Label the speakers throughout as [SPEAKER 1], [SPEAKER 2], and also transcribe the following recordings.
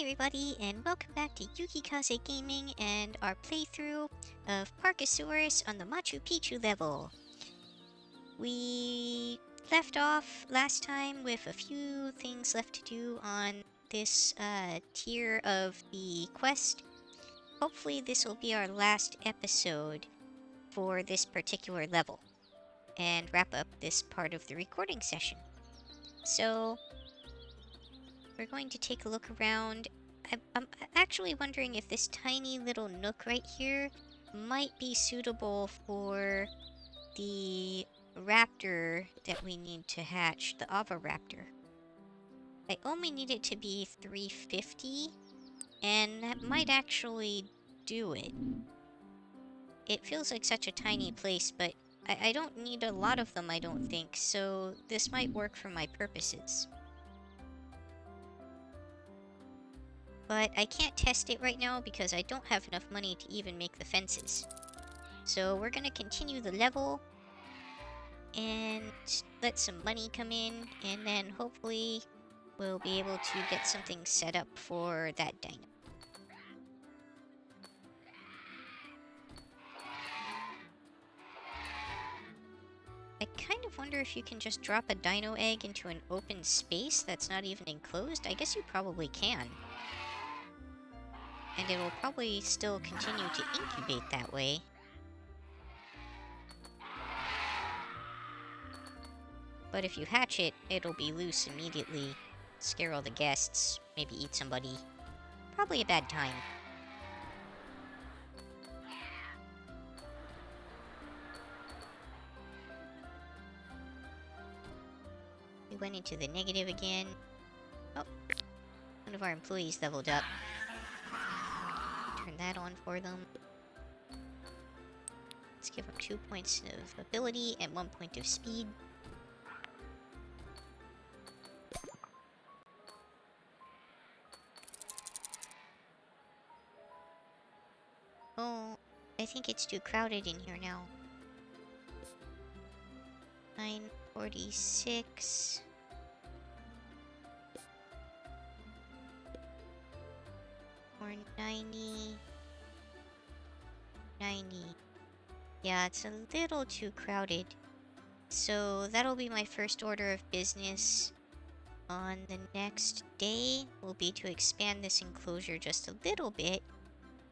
[SPEAKER 1] everybody, and welcome back to Yukikaze Gaming and our playthrough of Parkasaurus on the Machu Pichu level. We left off last time with a few things left to do on this tier of the quest. Hopefully this will be our last episode for this particular level and wrap up this part of the recording session. So we're going to take a look around. I'm actually wondering if this tiny little nook right here might be suitable for the raptor that we need to hatch, the oviraptor. I only need it to be 350, and that might actually do it. It feels like such a tiny place, but I don't need a lot of them, I don't think, so this might work for my purposes. But I can't test it right now because I don't have enough money to even make the fences. So we're gonna continue the level and let some money come in, and then hopefully we'll be able to get something set up for that dino. I kind of wonder if you can just drop a dino egg into an open space that's not even enclosed. I guess you probably can. And it will probably still continue to incubate that way. But if you hatch it, it'll be loose immediately, scare all the guests, maybe eat somebody. Probably a bad time. We went into the negative again. Oh, one of our employees leveled up. Turn that on for them. Let's give them 2 points of ability and 1 point of speed. Oh, I think it's too crowded in here now. 946. Or 90. 90. Yeah, it's a little too crowded. So that'll be my first order of business on the next day. Will be to expand this enclosure just a little bit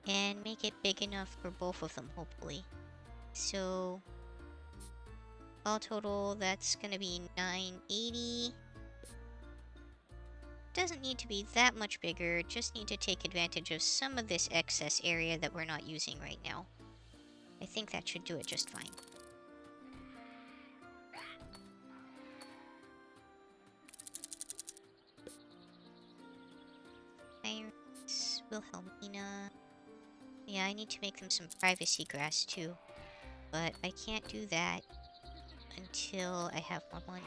[SPEAKER 1] and make it big enough for both of them, hopefully. So all total, that's gonna be 980. Doesn't need to be that much bigger, just need to take advantage of some of this excess area that we're not using right now. I think that should do it just fine. Irons, Wilhelmina. Yeah, I need to make them some privacy grass too. But I can't do that until I have more money.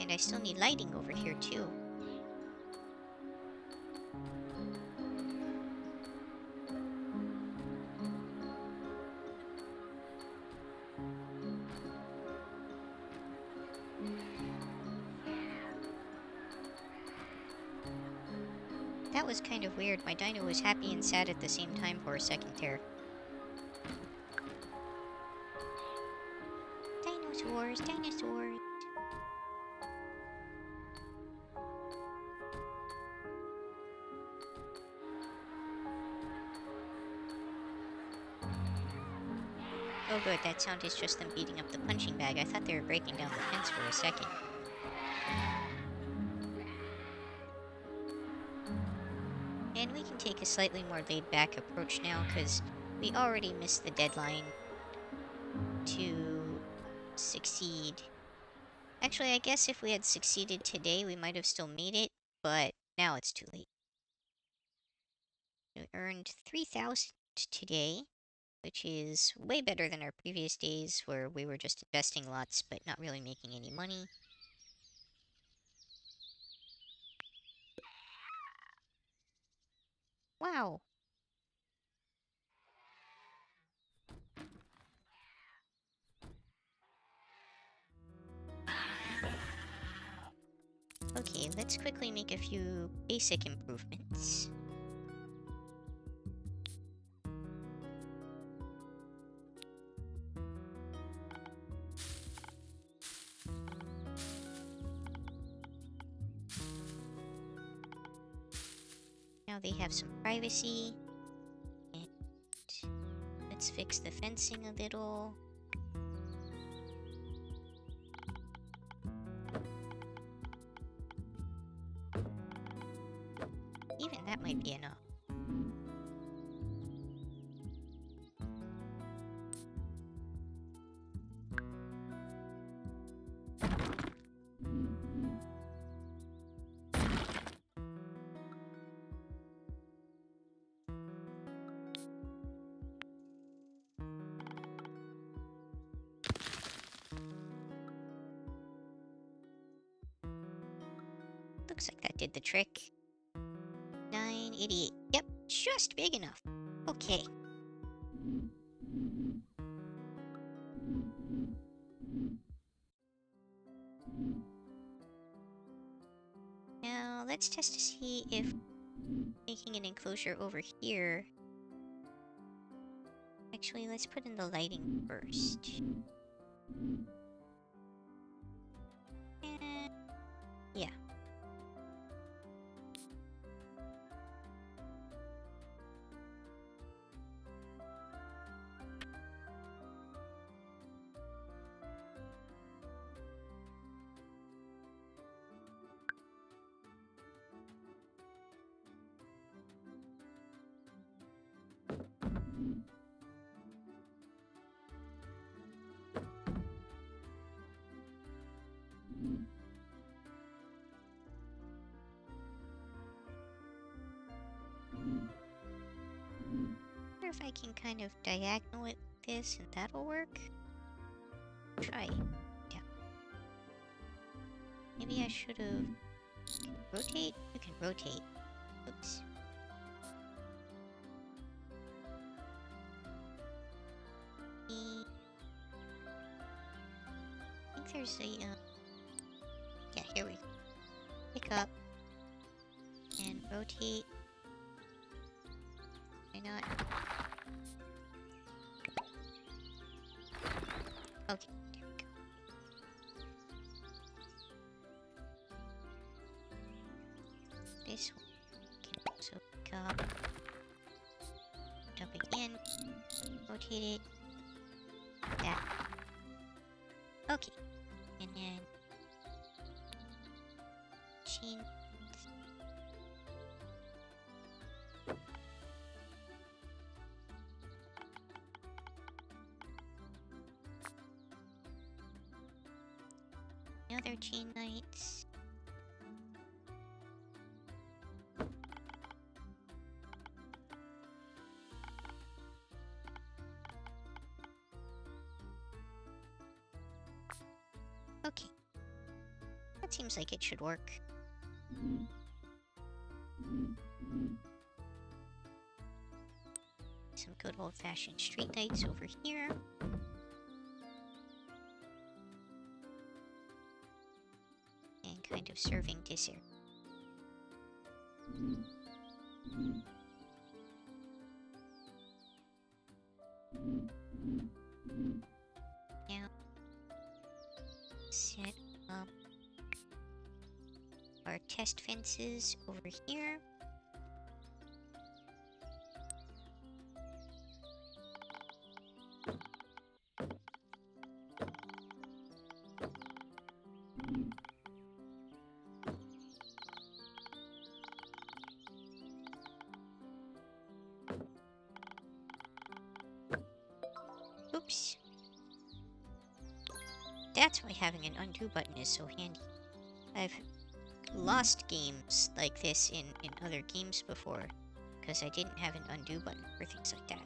[SPEAKER 1] And I still need lighting over here too. That was kind of weird. My dino was happy and sad at the same time for a second there. Dinosaurs, dinosaurs. Oh good, that sound is just them beating up the punching bag. I thought they were breaking down the fence for a second. And we can take a slightly more laid-back approach now, because we already missed the deadline to succeed. Actually, I guess if we had succeeded today, we might have still made it, but now it's too late. We earned 3,000 today, which is way better than our previous days where we were just investing lots but not really making any money. Wow. Okay, let's quickly make a few basic improvements. Now they have some privacy. And let's fix the fencing a little. Even that might be enough. Looks like that did the trick. 988. Yep, just big enough. Okay. Now let's test to see if making an enclosure over here. Actually, let's put in the lighting first. And yeah. I wonder if I can kind of diagonal it this and that'll work. Try. Yeah. Maybe I should have rotate. You can rotate. Oops. I think there's a yeah, here we go. Pick up and rotate. Why not? Okay, there we go. This one can also pick up. Jump again. Rotate it. That. Okay. And then chain. Another chain lights. Okay. That seems like it should work. Some good old-fashioned street lights over here. And kind of serving this area. Now, set up our test fences over here. Oops. That's why having an undo button is so handy. I've lost games like this in other games before because I didn't have an undo button for things like that.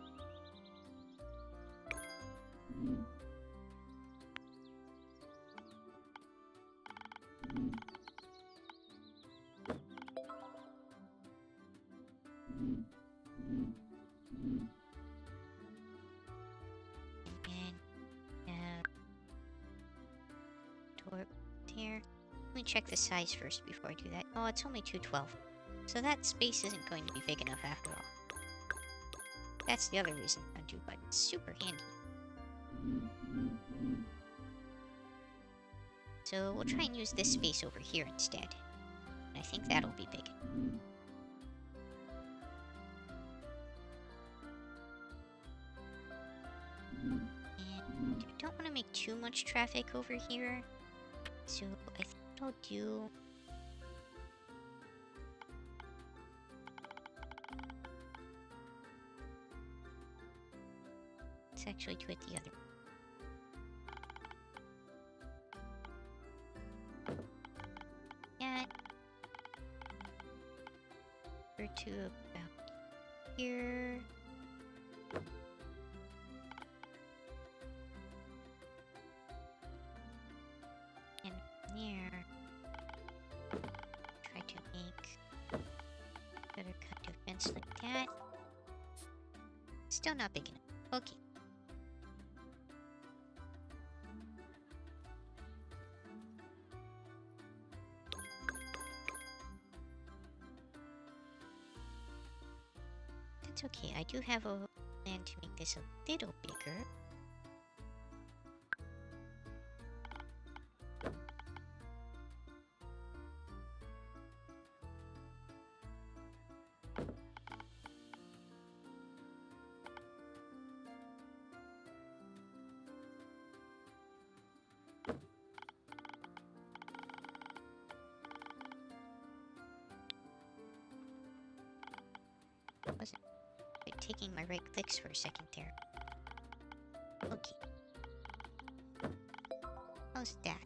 [SPEAKER 1] me check the size first before I do that. Oh, it's only 212. So that space isn't going to be big enough after all. That's the other reason I do, but it's super handy. So we'll try and use this space over here instead. I think that'll be big. And I don't want to make too much traffic over here. So I think what I'll do... Let's actually do it the other way. To about here. And there, try to make another kind of fence like that. Still not big enough. Okay. That's okay. I do have a plan to make this a little bigger. Wasn't taking my right clicks for a second there. Okay. How's that?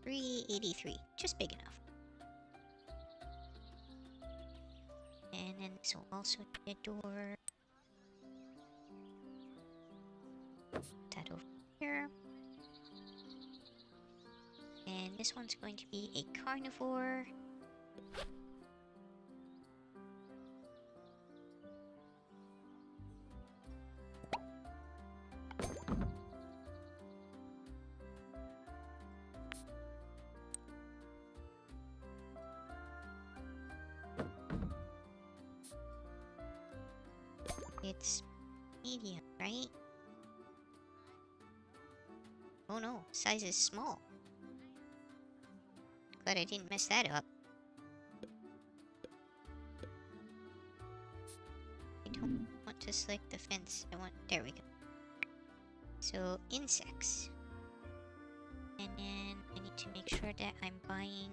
[SPEAKER 1] 383. Just big enough. And then this will also be a door. That over here. And this one's going to be a carnivore. It's medium, right? Oh no, size is small. Glad I didn't mess that up. I don't want to select the fence. I want... There we go. So, insects. And then I need to make sure that I'm buying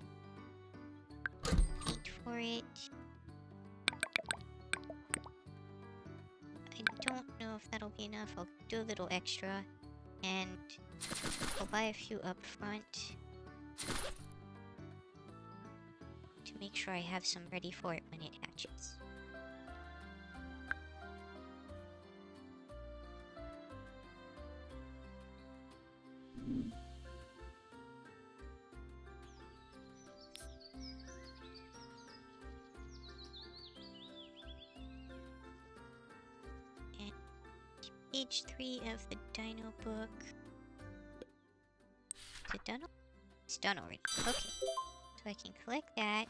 [SPEAKER 1] paint for it. I don't know if that'll be enough. I'll do a little extra. And I'll buy a few up front. To make sure I have some ready for it when it hatches. Page 3 of the Dino book. Is it done? It's done already. Okay. So I can collect that.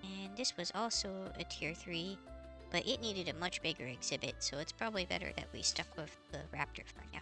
[SPEAKER 1] And this was also a tier 3, but it needed a much bigger exhibit, so it's probably better that we stuck with the raptor for now.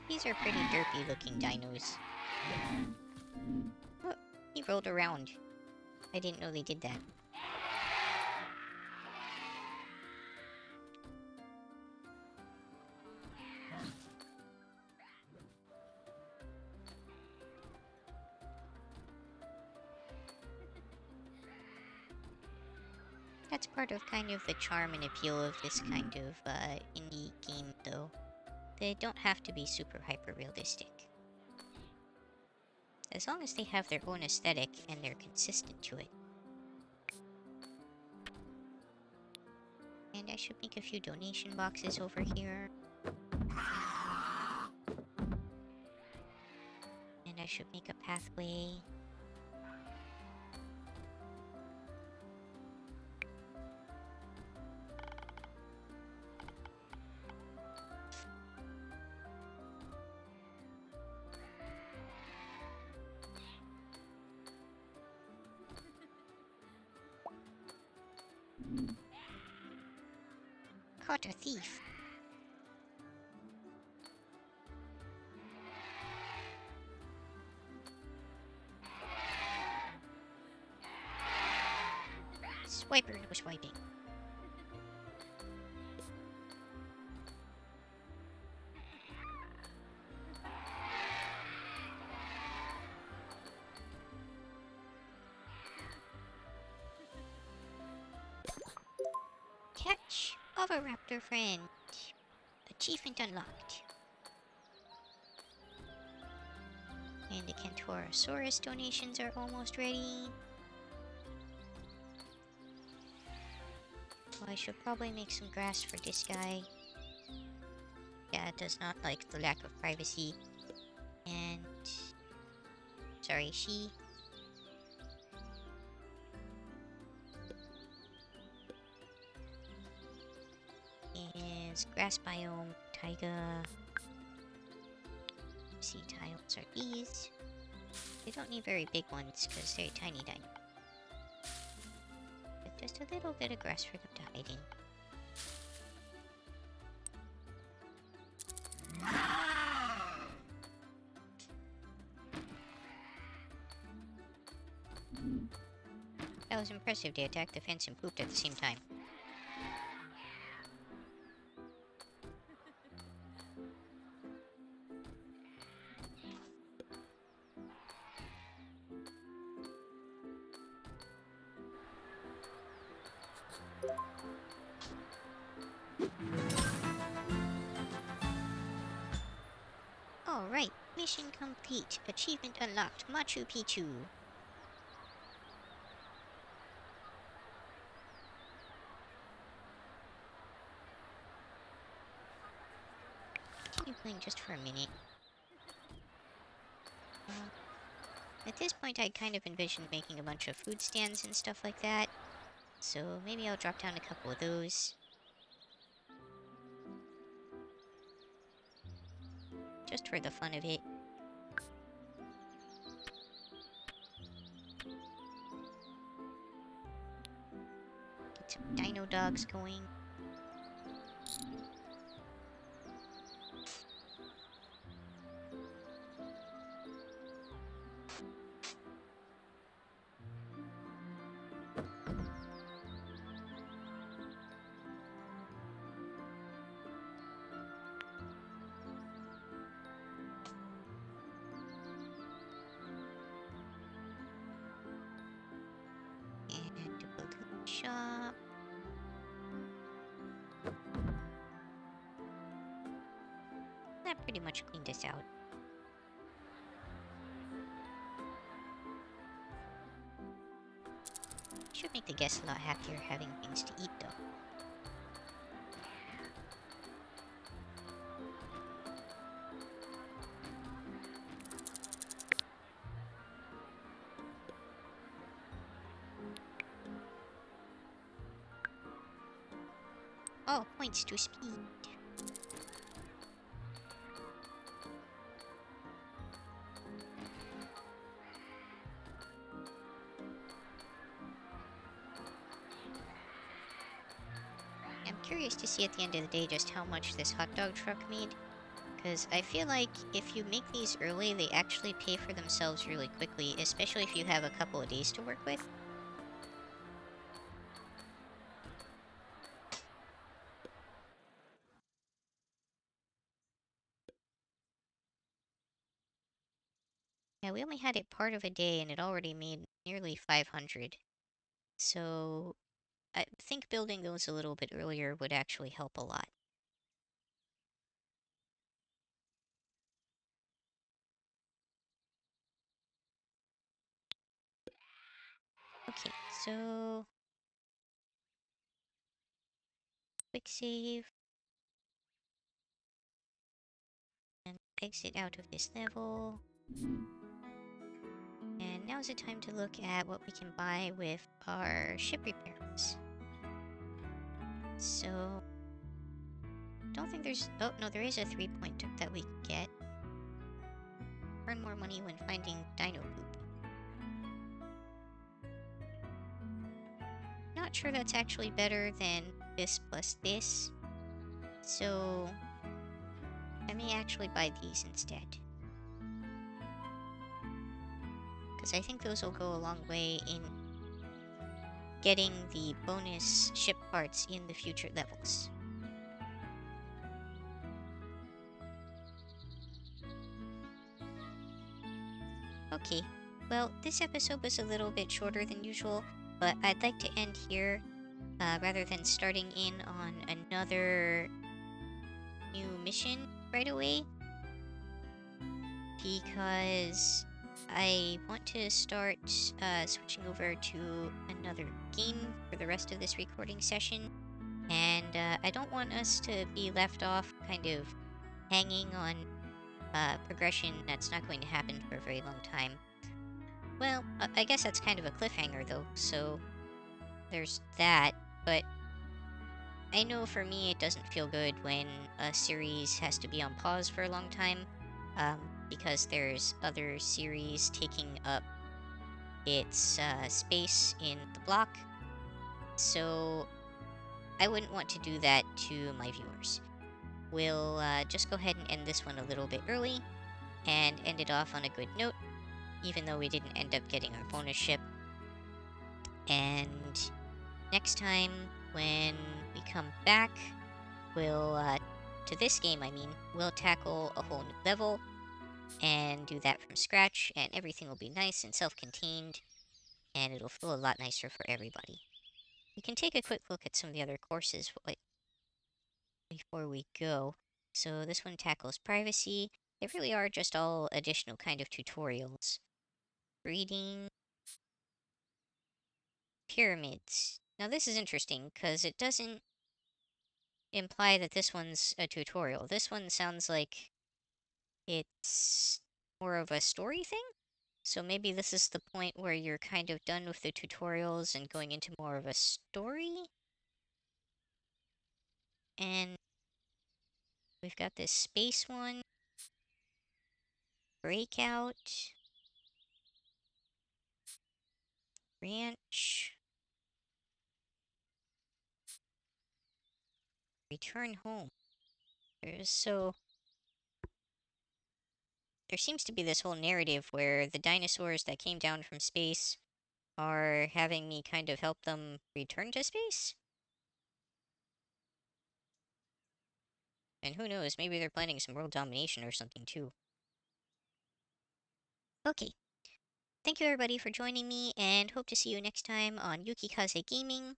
[SPEAKER 1] These are pretty derpy looking dinos. Oh, he rolled around. I didn't know they did that. That's part of kind of the charm and appeal of this kind of indie game, though. They don't have to be super hyper realistic. As long as they have their own aesthetic and they're consistent to it. And I should make a few donation boxes over here. And I should make a pathway. Caught a thief. Swiper no swiping. Catch of a raptor friend. Achievement unlocked. And the Cantorasaurus donations are almost ready. Well, I should probably make some grass for this guy. Yeah, it does not like the lack of privacy. And... sorry, she... is grass biome, taiga... Sea tiles are these. They don't need very big ones because they're tiny. But just a little bit of grass for them to hide in. That was impressive. They attacked the fence and pooped at the same time. Alright, mission complete. Achievement unlocked. Machu Pichu. Continue playing just for a minute. At this point, I kind of envisioned making a bunch of food stands and stuff like that. So maybe I'll drop down a couple of those. Just for the fun of it. Get some dino dogs going. Shop. That pretty much cleaned us out. Should make the guests a lot happier having things to eat, though. Oh, points to speed. I'm curious to see at the end of the day just how much this hot dog truck made. Because I feel like if you make these early, they actually pay for themselves really quickly, especially if you have a couple of days to work with. Yeah, we only had it part of a day and it already made nearly 500. So I think building those a little bit earlier would actually help a lot. Okay, so quick save and exit out of this level. And now's the time to look at what we can buy with our ship repairs. So, don't think there's... Oh, no, there is a 3-point that we can get. Earn more money when finding dino poop. Not sure that's actually better than this plus this. So, I may actually buy these instead. Because I think those will go a long way in getting the bonus ship parts in the future levels. Okay, well, this episode was a little bit shorter than usual, but I'd like to end here rather than starting in on another new mission right away, because I want to start switching over to another game for the rest of this recording session, and I don't want us to be left off kind of hanging on progression that's not going to happen for a very long time. Well, I guess that's kind of a cliffhanger though, so there's that, but I know for me it doesn't feel good when a series has to be on pause for a long time, because there's other series taking up its space in the block, so I wouldn't want to do that to my viewers. We'll just go ahead and end this one a little bit early, and end it off on a good note, even though we didn't end up getting our bonus ship. And next time, when we come back, we'll, to this game I mean, we'll tackle a whole new level, and do that from scratch, and everything will be nice and self-contained, and it'll feel a lot nicer for everybody. We can take a quick look at some of the other courses before we go. So this one tackles privacy. They really are just all additional kind of tutorials. Breeding. Pyramids. Now this is interesting, because it doesn't imply that this one's a tutorial. This one sounds like it's more of a story thing? So maybe this is the point where you're kind of done with the tutorials and going into more of a story? And we've got this space one. Breakout. Ranch. Return home. So there seems to be this whole narrative where the dinosaurs that came down from space are having me kind of help them return to space? And who knows, maybe they're planning some world domination or something too. Okay. Thank you everybody for joining me, and hope to see you next time on Yukikaze Gaming.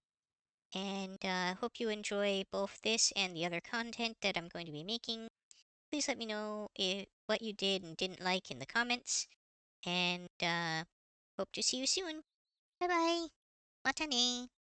[SPEAKER 1] And hope you enjoy both this and the other content that I'm going to be making. Please let me know what you did and didn't like in the comments. And hope to see you soon. Bye bye. Mata ne.